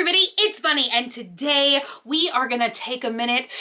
everybody, it's Bunny, and today we are gonna take a minute,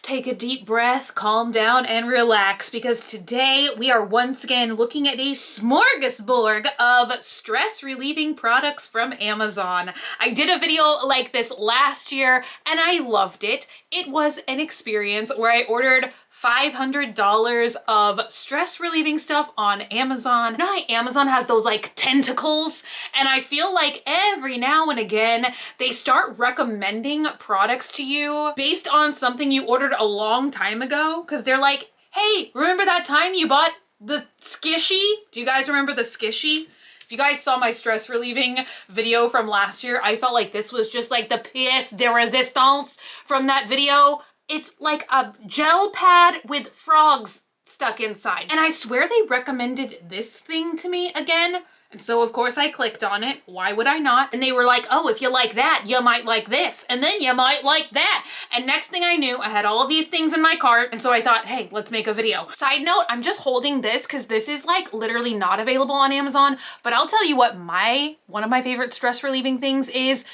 take a deep breath, calm down, and relax, because today we are once again looking at a smorgasbord of stress-relieving products from Amazon. I did a video like this last year, and I loved it. It was an experience where I ordered $500 of stress-relieving stuff on Amazon. You know how Amazon has those like tentacles? And I feel like every now and again, they start recommending products to you based on something you ordered a long time ago. Cause they're like, hey, remember that time you bought the skishy? Do you guys remember the skishy? If you guys saw my stress relieving video from last year, I felt like this was just like the pièce de résistance from that video. It's like a gel pad with frogs stuck inside. And I swear they recommended this thing to me again. And so of course I clicked on it. Why would I not? And they were like, oh, if you like that, you might like this. And then you might like that. And next thing I knew, I had all of these things in my cart. And so I thought, hey, let's make a video. Side note, I'm just holding this because this is like literally not available on Amazon. But I'll tell you what one of my favorite stress relieving things is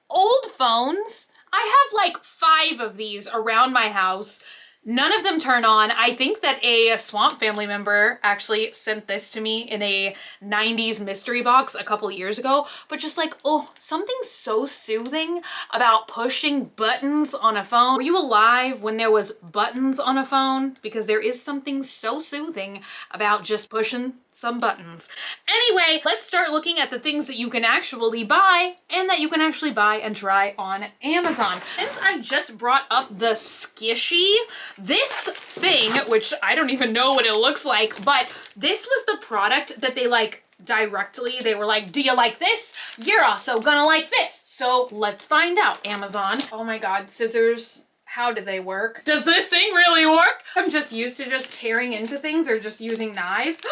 old phones. I have like 5 of these around my house. None of them turn on. I think that a Swamp family member actually sent this to me in a 90s mystery box a couple years ago. But just like, oh, something so soothing about pushing buttons on a phone. Were you alive when there was buttons on a phone? Because there is something so soothing about just pushing some buttons. Anyway, let's start looking at the things that you can actually buy and that you can actually buy and try on Amazon. Since I just brought up the skishy, this thing, which I don't even know what it looks like, but this was the product that they like directly, they were like, do you like this? You're also gonna like this. So let's find out, Amazon. Oh my God, scissors. How do they work? Does this thing really work? I'm just used to just tearing into things or just using knives.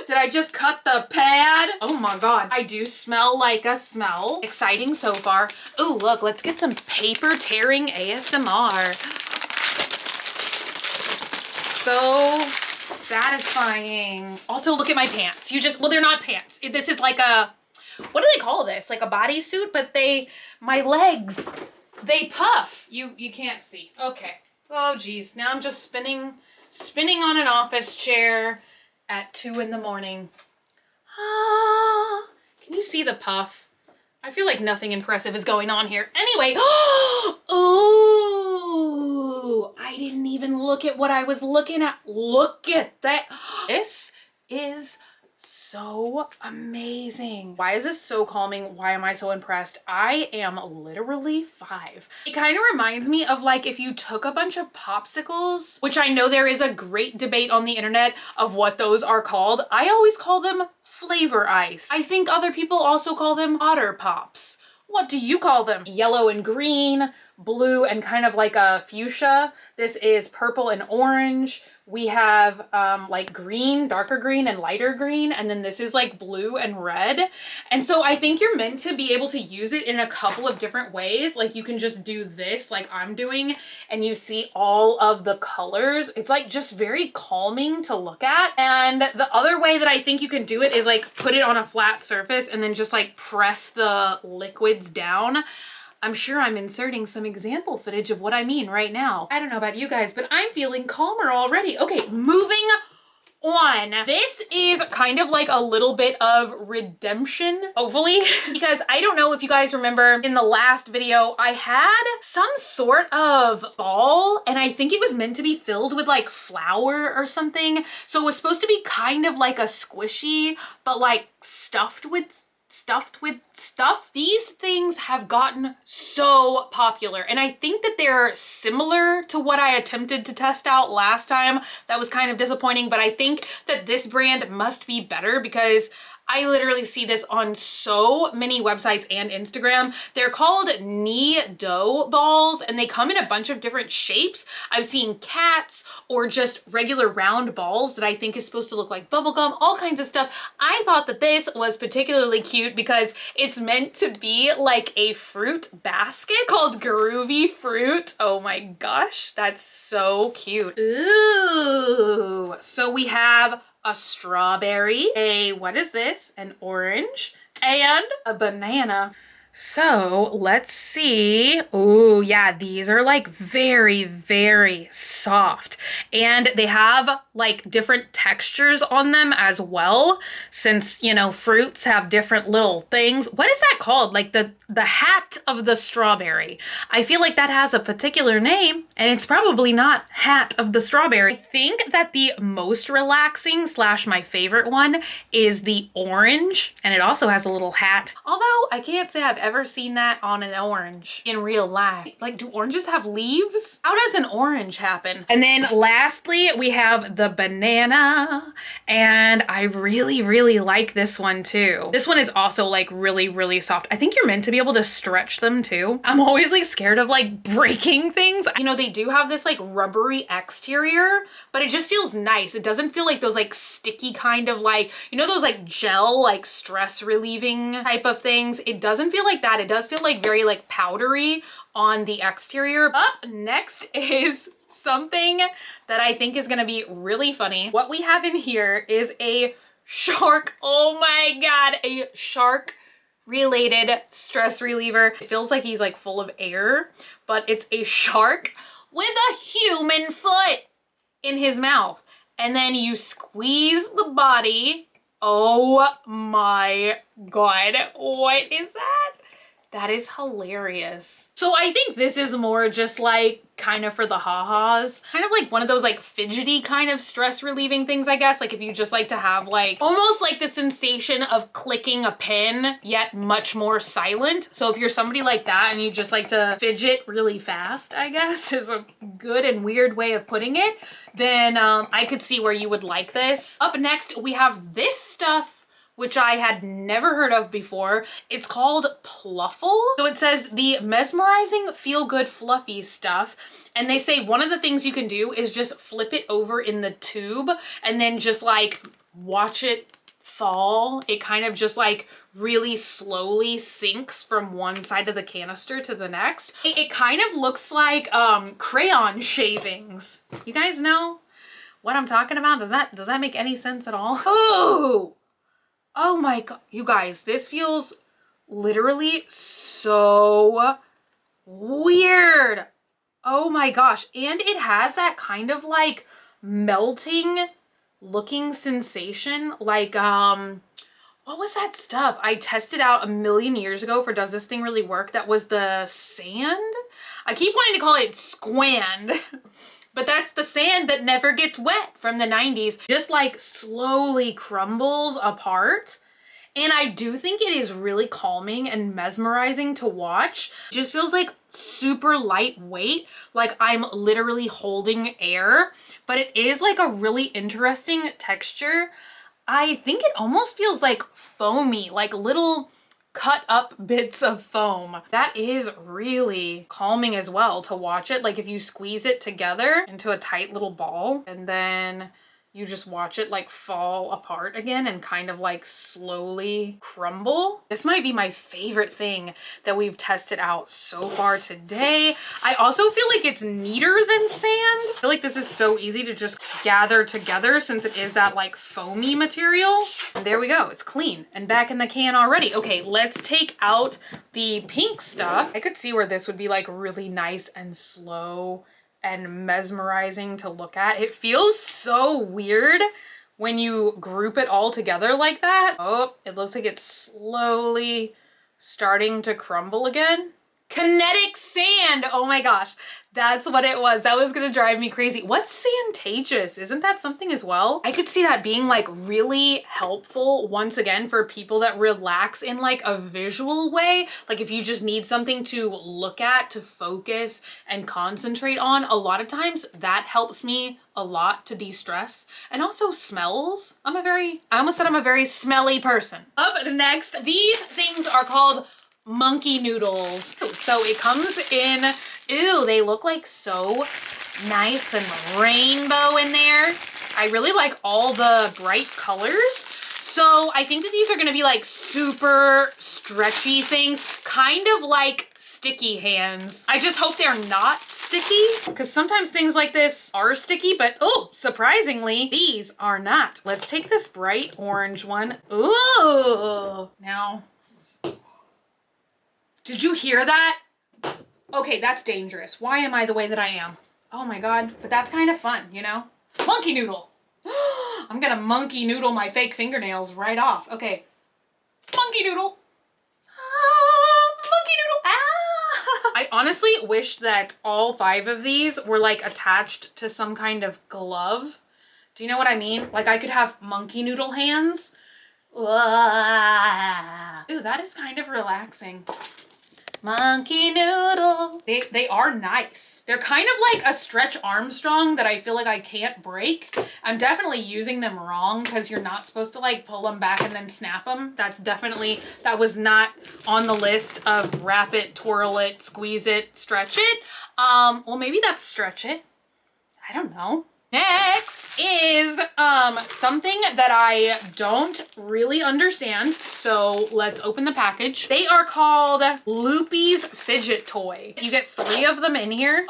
Did I just cut the pad? Oh my God. I do smell like a smell. Exciting so far. Oh, look, let's get some paper tearing ASMR. So satisfying. Also, look at my pants. Well, they're not pants. This is like a, what do they call this? Like a bodysuit, but my legs, they puff. You can't see. Okay. Oh geez. Now I'm just spinning on an office chair at 2 in the morning. Ah, can you see the puff? I feel like nothing impressive is going on here. Anyway, ooh, I didn't even look at what I was looking at. Look at that. This is so amazing. Why is this so calming? Why am I so impressed? I am literally 5. It kind of reminds me of like if you took a bunch of popsicles, which I know there is a great debate on the internet of what those are called. I always call them flavor ice. I think other people also call them Otter Pops. What do you call them? Yellow and green, blue and kind of like a fuchsia. This is purple and orange. We have like green, darker green and lighter green. And then this is like blue and red. And so I think you're meant to be able to use it in a couple of different ways. Like you can just do this like I'm doing and you see all of the colors. It's like just very calming to look at. And the other way that I think you can do it is like put it on a flat surface and then just like press the liquids down. I'm sure I'm inserting some example footage of what I mean right now. I don't know about you guys, but I'm feeling calmer already. Okay, moving on. This is kind of like a little bit of redemption, hopefully, because I don't know if you guys remember in the last video, I had some sort of ball and I think it was meant to be filled with like flour or something. So it was supposed to be kind of like a squishy, but like stuffed with stuff. These things have gotten so popular and I think that they're similar to what I attempted to test out last time. That was kind of disappointing, but I think that this brand must be better because I literally see this on so many websites and Instagram. They're called knee dough balls and they come in a bunch of different shapes. I've seen cats or just regular round balls that I think is supposed to look like bubblegum, all kinds of stuff. I thought that this was particularly cute because it's meant to be like a fruit basket called Groovy Fruit. Oh my gosh, that's so cute. Ooh, so we have a strawberry, what is this? An orange, and a banana. So let's see. Oh, yeah, these are like very, very soft. And they have like different textures on them as well. Since, you know, fruits have different little things. What is that called? Like the hat of the strawberry. I feel like that has a particular name, and it's probably not hat of the strawberry. I think that the most relaxing slash my favorite one is the orange, and it also has a little hat. Although I can't say I've ever seen that on an orange in real life. Like, do oranges have leaves? How does an orange happen? And then lastly, we have the banana, and I really, really like this one too. This one is also like really, really soft. I think you're meant to be able to stretch them too. I'm always like scared of like breaking things. You know, they do have this like rubbery exterior, but it just feels nice. It doesn't feel like those like sticky kind of like, you know, those like gel, like stress relieving type of things. It doesn't feel like that. It does feel like very like powdery on the exterior. Up next is something that I think is gonna be really funny. What we have in here is a shark. Oh my God, a shark related stress reliever. It feels like he's like full of air, but it's a shark with a human foot in his mouth. And then you squeeze the body. Oh my God, what is that? That is hilarious. So I think this is more just like kind of for the ha-has. Kind of like one of those like fidgety kind of stress relieving things, I guess. Like if you just like to have like almost like the sensation of clicking a pen, yet much more silent. So if you're somebody like that and you just like to fidget really fast, I guess is a good and weird way of putting it, then I could see where you would like this. Up next, we have this stuff, which I had never heard of before. It's called Pluffle. So it says the mesmerizing feel-good fluffy stuff. And they say one of the things you can do is just flip it over in the tube and then just like watch it fall. It kind of just like really slowly sinks from one side of the canister to the next. It kind of looks like crayon shavings. You guys know what I'm talking about? Does that make any sense at all? Oh! Oh my God, you guys, this feels literally so weird. Oh my gosh. And it has that kind of like melting looking sensation. Like, what was that stuff I tested out a million years ago for Does This Thing Really Work? That was the sand? I keep wanting to call it squand. But that's the sand that never gets wet from the 90s. Just like slowly crumbles apart. And I do think it is really calming and mesmerizing to watch. It just feels like super lightweight, like I'm literally holding air, but it is like a really interesting texture. I think it almost feels like foamy, like little cut up bits of foam. That is really calming as well to watch it. Like if you squeeze it together into a tight little ball and then you just watch it like fall apart again and kind of like slowly crumble. This might be my favorite thing that we've tested out so far today. I also feel like it's neater than sand. I feel like this is so easy to just gather together since it is that like foamy material. And there we go, it's clean and back in the can already. Okay, let's take out the pink stuff. I could see where this would be like really nice and slow and mesmerizing to look at. It feels so weird when you group it all together like that. Oh, it looks like it's slowly starting to crumble again. Kinetic sand! Oh my gosh, that's what it was. That was gonna drive me crazy. What's Santageous? Isn't that something as well? I could see that being like really helpful once again for people that relax in like a visual way. Like if you just need something to look at, to focus and concentrate on, a lot of times that helps me a lot to de-stress. And also smells. I almost said I'm a very smelly person. Up next, these things are called monkey noodles. So it comes in, ew, they look like so nice and rainbow in there. I really like all the bright colors. So I think that these are gonna be like super stretchy things, kind of like sticky hands. I just hope they're not sticky because sometimes things like this are sticky, but oh, surprisingly, these are not. Let's take this bright orange one. Ooh, now, Did you hear that? Okay, that's dangerous. Why am I the way that I am? Oh my God, but that's kind of fun, you know? Monkey noodle. I'm gonna monkey noodle my fake fingernails right off. Okay, monkey noodle. Monkey noodle. Ah! I honestly wish that all 5 of these were like attached to some kind of glove. Do you know what I mean? Like I could have monkey noodle hands. Ooh, that is kind of relaxing. Monkey noodle. They are nice. They're kind of like a Stretch Armstrong that I feel like I can't break. I'm definitely using them wrong because you're not supposed to like pull them back and then snap them. That was not on the list of wrap it, twirl it, squeeze it, stretch it. Well, maybe that's stretch it. I don't know. Next is something that I don't really understand. So let's open the package. They are called Loopy's Fidget Toy. You get 3 of them in here.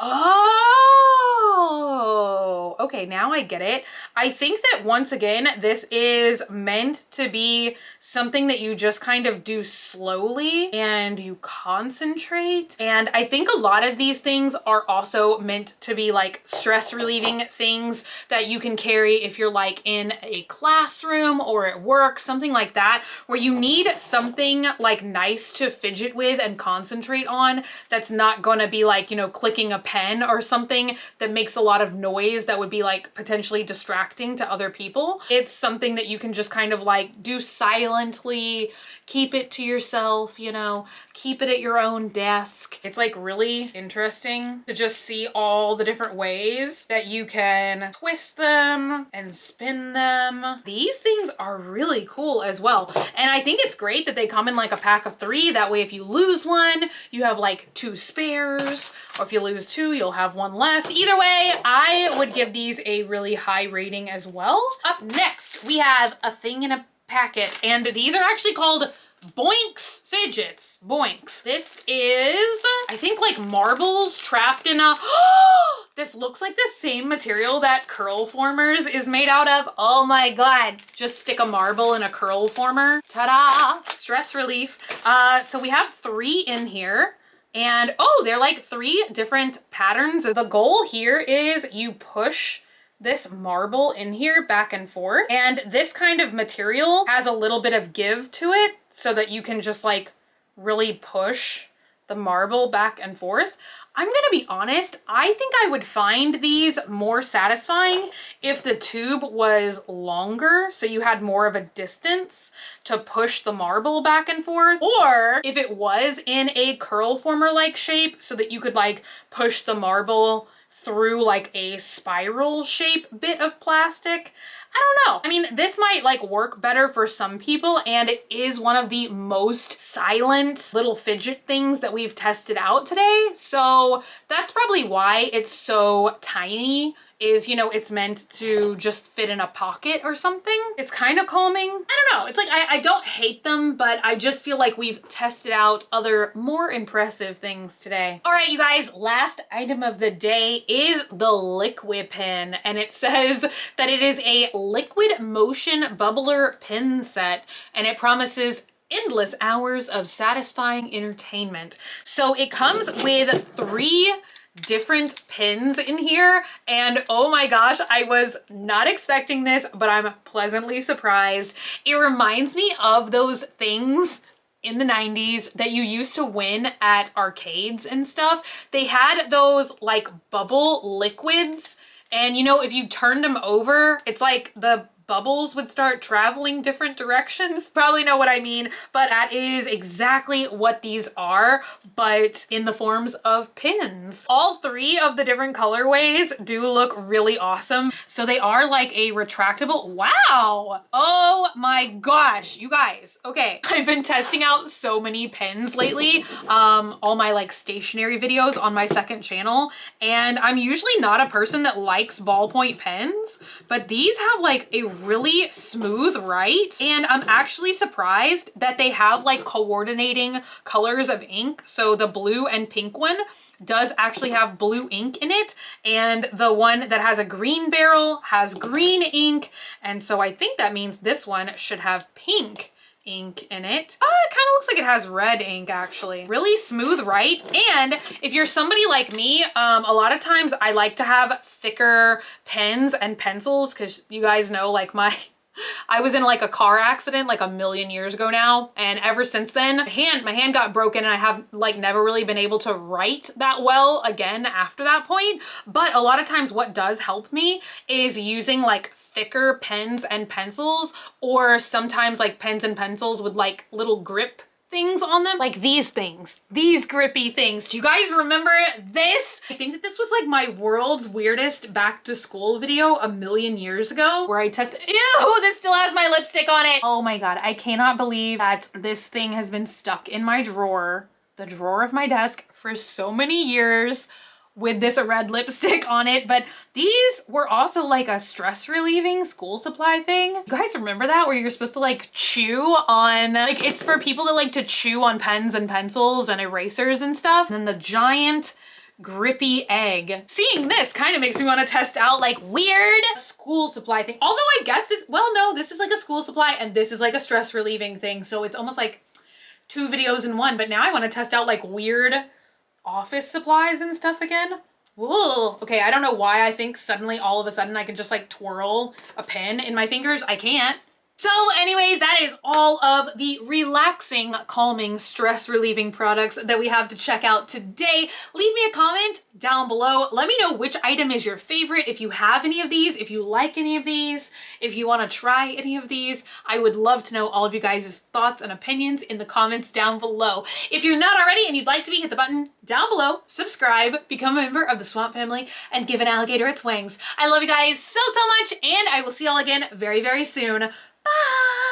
Oh, okay, now I get it. I think that once again, this is meant to be something that you just kind of do slowly and you concentrate. And I think a lot of these things are also meant to be like stress relieving things that you can carry if you're like in a classroom or at work, something like that, where you need something like nice to fidget with and concentrate on that's not gonna be like, you know, clicking a pen or something that makes a lot of noise that would be like potentially distracting to other people. It's something that you can just kind of like do silently, keep it to yourself, you know, keep it at your own desk. It's like really interesting to just see all the different ways that you can twist them and spin them. These things are really cool as well. And I think it's great that they come in like a pack of 3. That way if you lose one, you have like 2 spares, or if you lose 2, you'll have 1 left. Either way, I would give these a really high rating as well. Up next, we have a thing in a packet, and these are actually called Boinks Fidgets. Boinks. This is, I think, like marbles trapped in a... This looks like the same material that curl formers is made out of. Oh my God. Just stick a marble in a curl former. Ta-da! Stress relief. So we have 3 in here. And oh, they're like 3 different patterns. The goal here is you push this marble in here back and forth, and this kind of material has a little bit of give to it so that you can just like really push the marble back and forth. I'm gonna be honest, I think I would find these more satisfying if the tube was longer, so you had more of a distance to push the marble back and forth, or if it was in a curl former like shape so that you could like push the marble through like a spiral shape bit of plastic. I don't know. I mean, this might like work better for some people, and it is one of the most silent little fidget things that we've tested out today. So that's probably why it's so tiny, is, you know, it's meant to just fit in a pocket or something. It's kind of calming. I don't know. It's like, I don't hate them, but I just feel like we've tested out other more impressive things today. All right, you guys, last item of the day is the liquid pin, and it says that it is a liquid motion bubbler pin set, and it promises endless hours of satisfying entertainment. So it comes with 3 different pins in here, and oh my gosh, I was not expecting this, but I'm pleasantly surprised. It reminds me of those things in the 90s that you used to win at arcades and stuff. They had those like bubble liquids, and you know, if you turned them over, it's like the bubbles would start traveling different directions. Probably know what I mean, but that is exactly what these are, but in the forms of pins. All 3 of the different colorways do look really awesome. So they are like a retractable, wow! Oh my gosh, you guys. Okay, I've been testing out so many pens lately, all my like stationery videos on my 2nd channel, and I'm usually not a person that likes ballpoint pens, but these have like a really smooth write, and I'm actually surprised that they have like coordinating colors of ink. So the blue and pink one does actually have blue ink in it, and the one that has a green barrel has green ink, and so I think that means this one should have pink ink in it. Oh, it kind of looks like it has red ink actually. Really smooth, right? And if you're somebody like me, a lot of times I like to have thicker pens and pencils because you guys know like I was in like a car accident like a million years ago now, and ever since then my hand got broken and I have like never really been able to write that well again after that point. But a lot of times what does help me is using like thicker pens and pencils, or sometimes like pens and pencils with like little grip things on them, like these things, these grippy things. Do you guys remember this? I think that this was like my world's weirdest back to school video a million years ago where I tested, ew, this still has my lipstick on it. Oh my God, I cannot believe that this thing has been stuck in my drawer, the drawer of my desk, for so many years with this red lipstick on it. But these were also like a stress relieving school supply thing. You guys remember that, where you're supposed to like chew on, like it's for people that like to chew on pens and pencils and erasers and stuff. And then the giant grippy egg. Seeing this kind of makes me want to test out like weird school supply thing. Although I guess this, well no, this is like a school supply and this is like a stress relieving thing. So it's almost like 2 videos in one. But now I want to test out like weird office supplies and stuff again. Whoa. Okay, I don't know why I think suddenly all of a sudden I can just like twirl a pen in my fingers. I can't. So anyway, that is all of the relaxing, calming, stress relieving products that we have to check out today. Leave me a comment down below. Let me know which item is your favorite, if you have any of these, if you like any of these, if you want to try any of these. I would love to know all of you guys' thoughts and opinions in the comments down below. If you're not already and you'd like to be, hit the button down below, subscribe, become a member of the Swamp family, and give an alligator its wings. I love you guys so, so much, and I will see y'all again very, very soon. Bye!